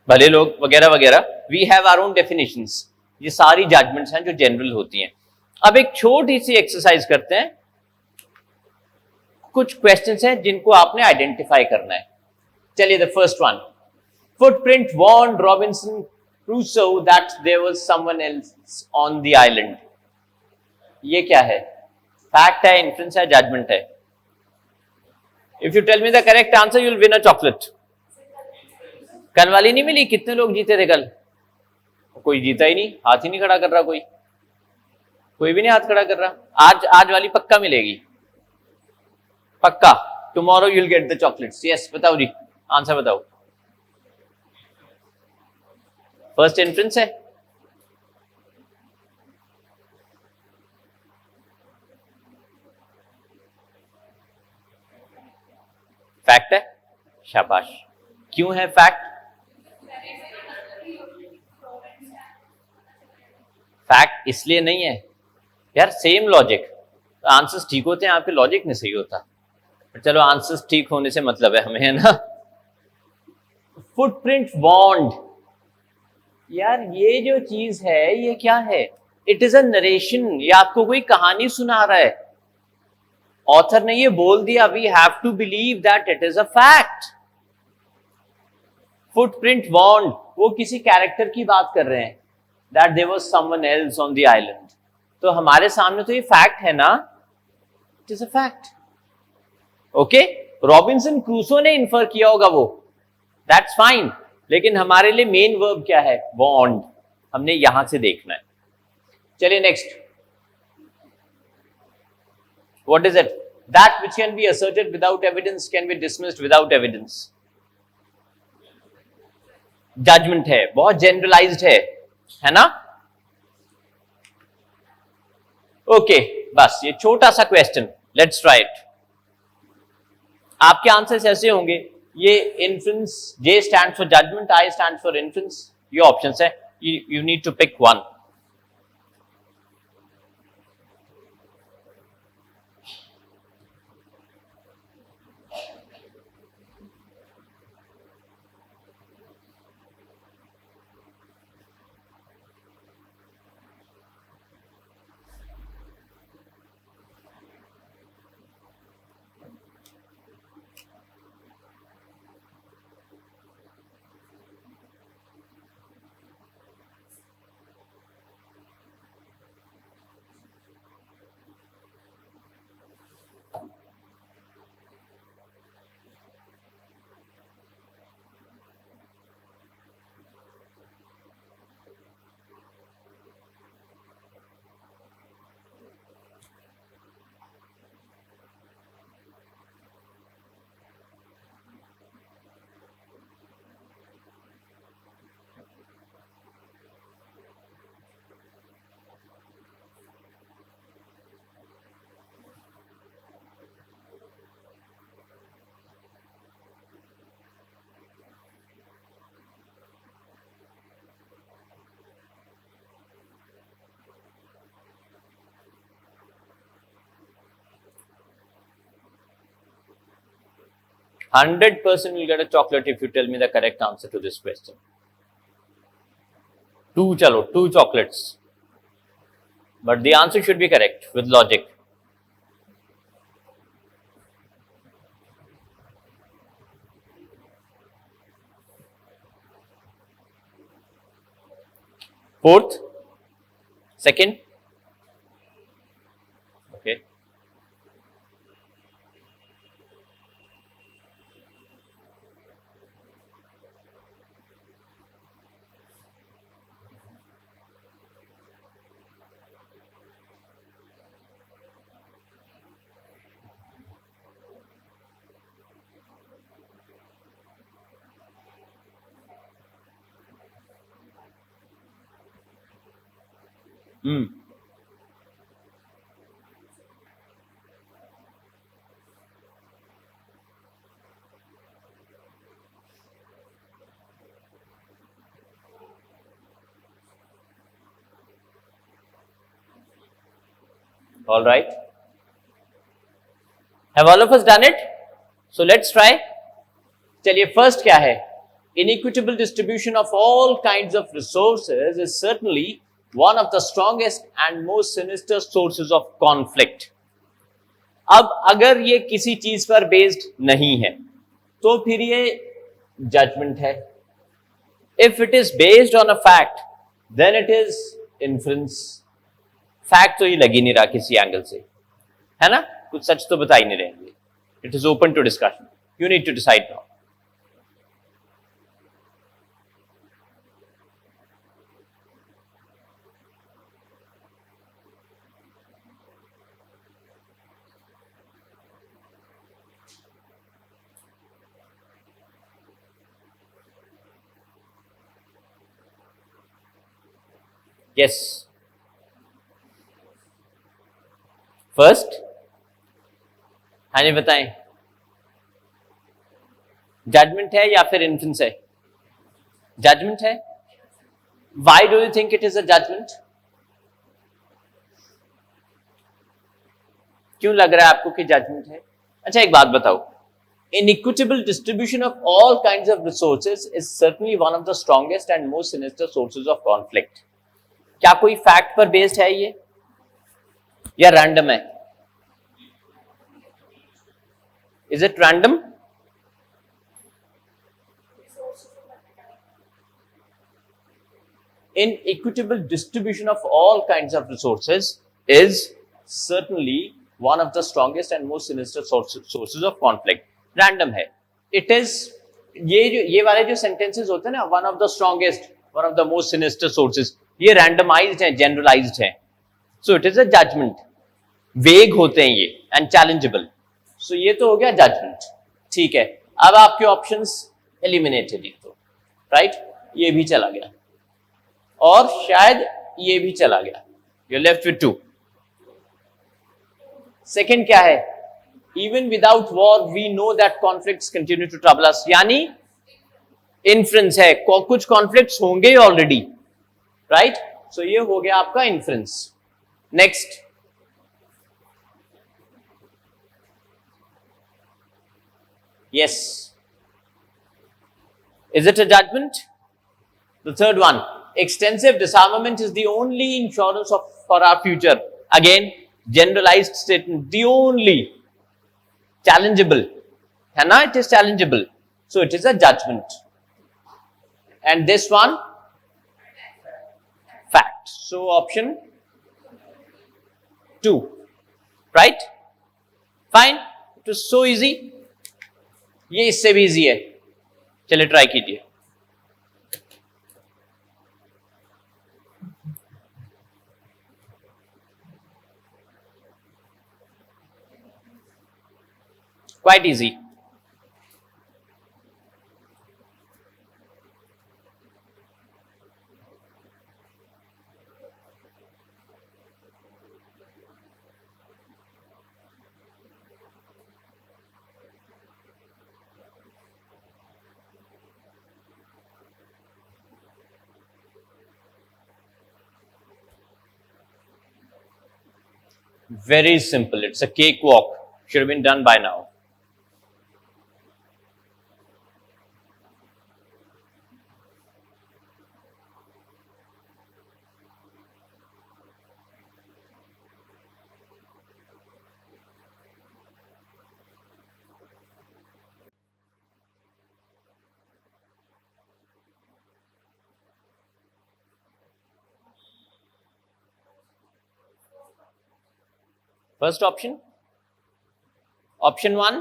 भले लोग, वगैरह वगैरह। We have our own definitions. ये सारी जजमेंट्स हैं जो जनरल होती हैं। अब एक छोटी सी एक्सरसाइज करते हैं। कुछ क्वेश्चंस हैं जिनको आपने आइडेंटिफाई करना है। चलिए, the first one, footprint warned Robinson Crusoe that there was someone else on the island. ये क्या है? फैक्ट है, इन्फ्रेंस है, जजमेंट है? If you tell me the correct answer you will win a chocolate. कल वाली नहीं मिली? कितने लोग जीते थे कल? कोई जीता ही नहीं, हाथ ही नहीं खड़ा कर रहा कोई, कोई भी नहीं हाथ खड़ा कर रहा। आज वाली पक्का मिलेगी, पक्का। Tomorrow you will get the chocolates. Yes, बताओ जी, आंसर बताओ। फर्स्ट इन्फ्रेंस है, फैक्ट है। शाबाश। क्यों है फैक्ट? फैक्ट इसलिए नहीं है यार, सेम लॉजिक, आंसर्स ठीक होते हैं, आपके लॉजिक नहीं सही होता। चलो, आंसर्स ठीक होने से मतलब है हमें, है ना। फुटप्रिंट बॉन्ड, यार ये जो चीज है ये क्या है? इट इज अ नरेशन, ये आपको कोई कहानी सुना रहा है। ऑथर ने ये बोल दिया, we have to believe that it is a fact. Footprint found, वो किसी कैरेक्टर की बात कर रहे हैं, that there was someone else on the island. तो हमारे सामने तो ये फैक्ट है ना, it is a fact. Okay, Robinson Crusoe ने इन्फर किया होगा वो, दैट्स फाइन, लेकिन हमारे लिए मेन वर्ब क्या है? बॉन्ड। हमने यहां से देखना है। चलिए next, what is it? That which can be asserted without evidence can be dismissed without evidence. Judgement है, बहुत जनरलाइज्ड है ना? ओके, बस ये छोटा सा क्वेश्चन, लेट्स ट्राई इट। आपके आंसर्स ऐसे होंगे, ये influence, J stand for judgement, I stand for influence, ये ऑप्शंस है, you need to pick one. %100% will get a chocolate if you tell me the correct answer to this question. Two chocolates. But the answer should be correct with logic. Fourth? Second? Okay. All right. Have all of us done it? So let's try. चलिए, first क्या है? Inequitable distribution of all kinds of resources is certainly one of the strongest and most sinister sources of conflict. अब अगर ये किसी चीज पर based नहीं है तो फिर ये जजमेंट है। If it is based on a fact then it is influence. Fact तो ये लग ही नहीं रहा किसी एंगल से, है ना? कुछ सच तो बता ही नहीं रहे। It is open to discussion, you need to decide now. Yes, first हाँ जी बताएं, जजमेंट है या फिर इन्फ्लुएंस है? जजमेंट है। Why do you think it is a judgement? क्यों लग रहा है आपको कि जजमेंट है? अच्छा एक बात बताओ, Inequitable distribution of all kinds of resources is certainly one of the strongest and most sinister sources of conflict. क्या कोई फैक्ट पर बेस्ड है ये या रैंडम है? Is it random? Inequitable distribution of all kinds of resources is certainly one of the strongest and most sinister sources of conflict. Random है. It is ये वाले जो sentences होते हैं ना, one of the strongest, one of the most sinister sources, ये randomized हैं, generalized हैं. So it is a judgment. Vague होते हैं ये and challengeable. So ये तो हो गया judgment. ठीक है. अब आपके options eliminated ये तो, right? ये भी चला गया और शायद ये भी चला गया. You're left with 2. Second क्या है? Even without war, we know that conflicts continue to trouble us. यानी inference है, कुछ conflicts होंगे already, right? So ये हो गया आपका inference. Next. Yes. Is it a judgment? The third one. Extensive disarmament is the only insurance for our future. Again, generalized statement. The only. Challengeable. है ना? It is challengeable. So it is a judgment. And this one? Fact. So option 2. Right? Fine. It was so easy. ये इससे भी easy है. चलिए try कीजिए. Quite easy. Very simple. It's a cakewalk. Should have been done by now. First option. Option 1.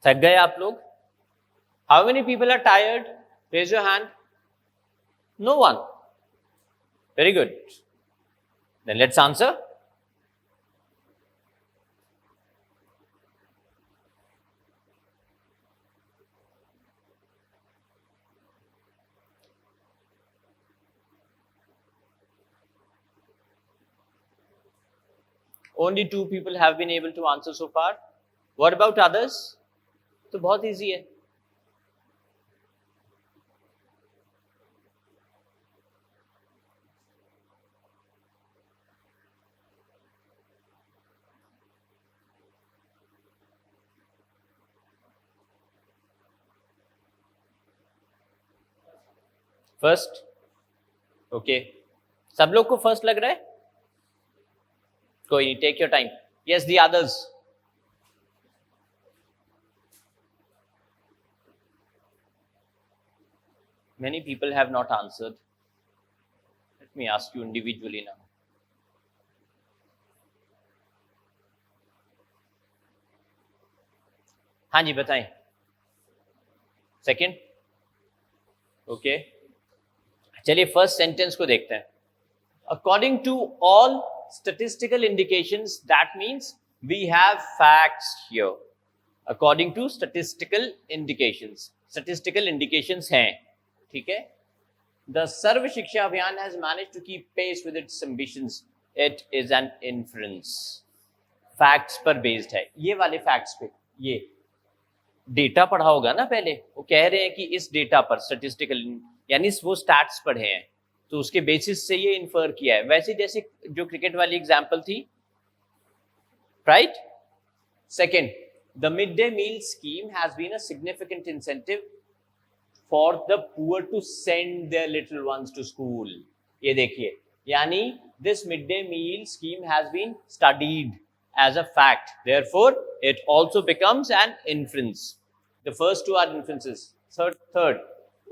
थक गए आप लोग? How many people are tired? Raise your hand. No one. Very good. Then let's answer. Only 2 people have been able to answer so far. What about others? तो बहुत easy है. First. Okay. सब लोग को first लग रहा है? कोई नहीं, take your time. Yes, the others. Many people have not answered. Let me ask you individually now. हाँ जी बताएं. Second. Okay. चलिए फर्स्ट सेंटेंस को देखते हैं. According to all statistical indications, that means we have facts here. According to statistical indications. Statistical indications हैं. ठीक है. The सर्व शिक्षा अभियान has managed to keep pace with its ambitions. It is an inference. Facts पर based है. ये वाले facts पे ये डेटा पढ़ा होगा ना पहले. वो कह रहे हैं कि इस डेटा पर स्टैटिस्टिकल यानी वो स्टैट्स पढ़े हैं. तो उसके बेसिस से ये इन्फर किया है। वैसे जैसे जो क्रिकेट वाली एग्जांपल थी, right. Second, the mid day meal scheme has been a significant incentive for the poor to send their little ones to school. ये देखिए, यानी this mid day meal scheme has been studied as a fact, therefore it also becomes an inference. The first two are inferences. Third,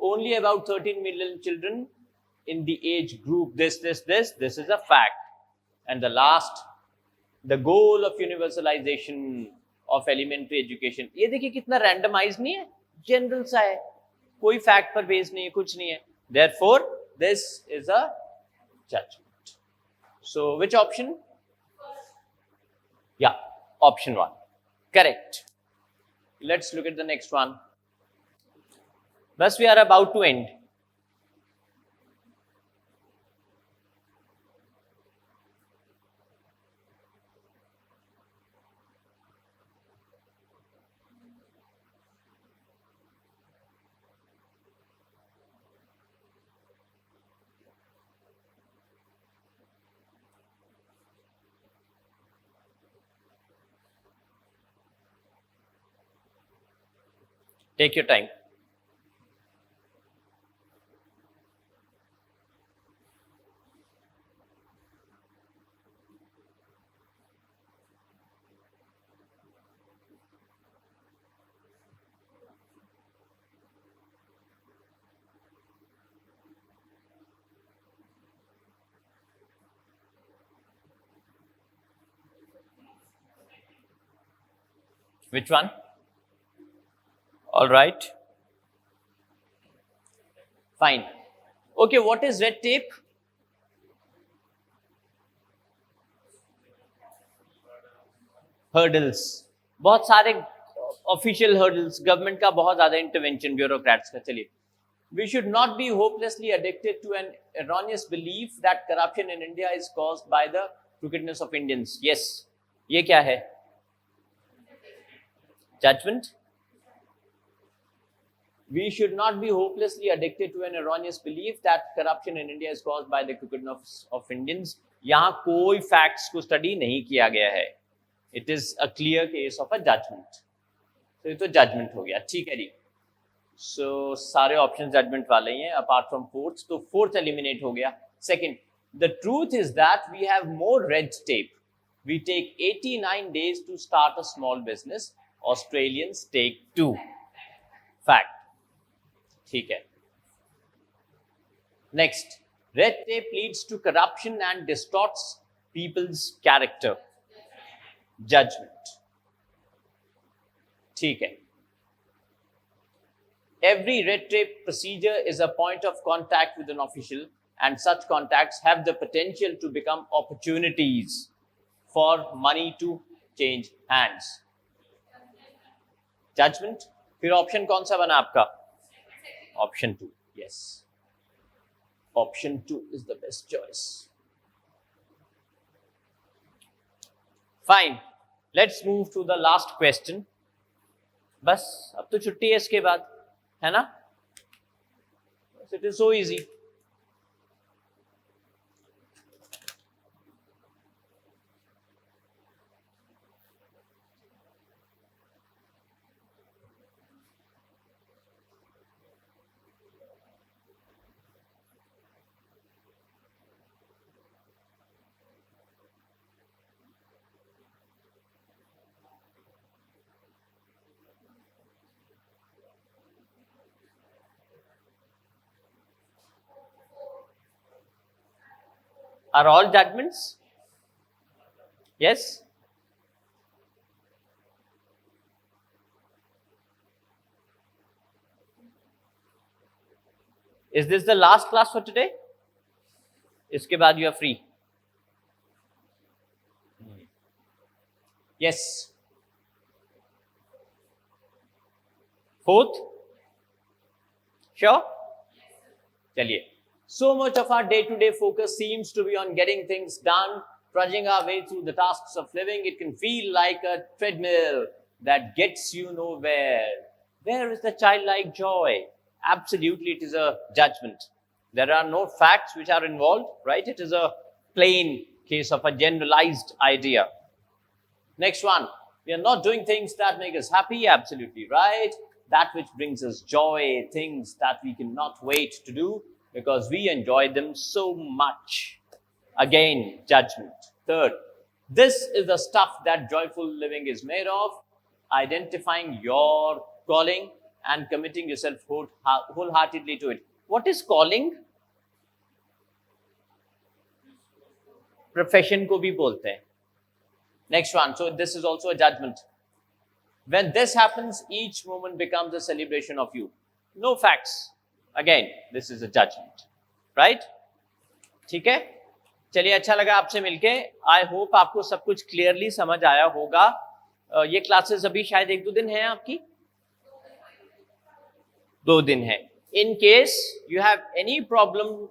only about 13 million children in the age group this is a fact. And the last, the goal of universalization of elementary education. ये देखिए कितना randomized नहीं है, general सा है, कोई fact पर based नहीं है, कुछ नहीं है. Therefore this is a judgment. So which option? Yeah, option 1. Correct. Let's look at the next one. Thus we are about to end. Take your time. Which one? All right. Fine. Okay, what is red tape? Hurdles. बहुत सारे official hurdles, government का बहुत ज्यादा intervention, bureaucrats का. चलिए, we should not be hopelessly addicted to an erroneous belief that corruption in India is caused by the crookedness of Indians. Yes. ये क्या है? Judgment. We should not be hopelessly addicted to an erroneous belief that corruption in India is caused by the crookedness of Indians. यहाँ कोई facts को study नहीं किया गया है. It is a clear case of a judgment. तो ये तो judgment हो गया. ठीक है जी. So सारे options judgment वाले ही हैं apart from fourth. तो fourth eliminate हो गया. Second, the truth is that we have more red tape. We take 89 days to start a small business. Australians take 2. Fact. ठीक है. Next, red tape leads to corruption and distorts people's character. Judgment. ठीक है. Every red tape procedure is a point of contact with an official, and such contacts have the potential to become opportunities for money to change hands. Judgment. फिर option कौन सा बना आपका? Option 2. Yes. Option 2 is the best choice. Fine. Let's move to the last question. बस अब तो छुट्टी है इसके बाद, है ना? It is so easy. Are all judgments? Yes? Is this the last class for today? इसके बाद you are free. Yes. Fourth? Sure? चलिए. So much of our day-to-day focus seems to be on getting things done, trudging our way through the tasks of living. It can feel like a treadmill that gets you nowhere. Where is the childlike joy? Absolutely, it is a judgment. There are no facts which are involved, right? It is a plain case of a generalized idea. Next one, we are not doing things that make us happy. Absolutely right. That which brings us joy, things that we cannot wait to do because we enjoy them so much. Again, judgment. Third, this is the stuff that joyful living is made of. Identifying your calling and committing yourself wholeheartedly to it. What is calling? Profession को भी बोलते हैं. Next one. So this is also a judgment. When this happens, each moment becomes a celebration of you. No facts. Again, this is a judgment. Right? ठीक है? चलिए, अच्छा लगा आपसे मिलके. आई होप आपको सब कुछ क्लियरली समझ आया होगा. ये क्लासेस अभी शायद 1-2 दिन है आपकी. 2 दिन है. In case you have any problem,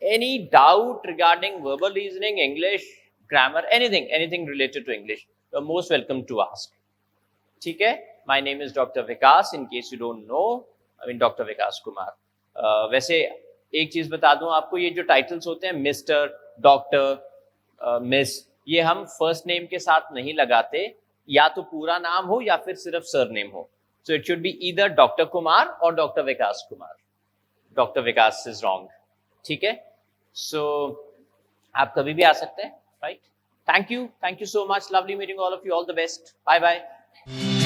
any doubt regarding verbal reasoning, English, grammar, anything related to English, you're most welcome to ask. ठीक है? My name is Dr. Vikas. In case you don't know, I mean Dr. Vikas Kumar. वैसे एक चीज बता दूं आपको, ये जो टाइटल्स होते हैं मिस्टर, डॉक्टर, मिस, ये हम फर्स्ट नेम के साथ नहीं लगाते. या तो पूरा नाम हो या फिर सिर्फ सरनेम हो. So it should be either doctor Kumar or doctor Vikas Kumar. Doctor Vikas is wrong. ठीक है? सो आप कभी भी आ सकते हैं. Right? Thank you so much. Lovely meeting all of you. All the best. Bye bye.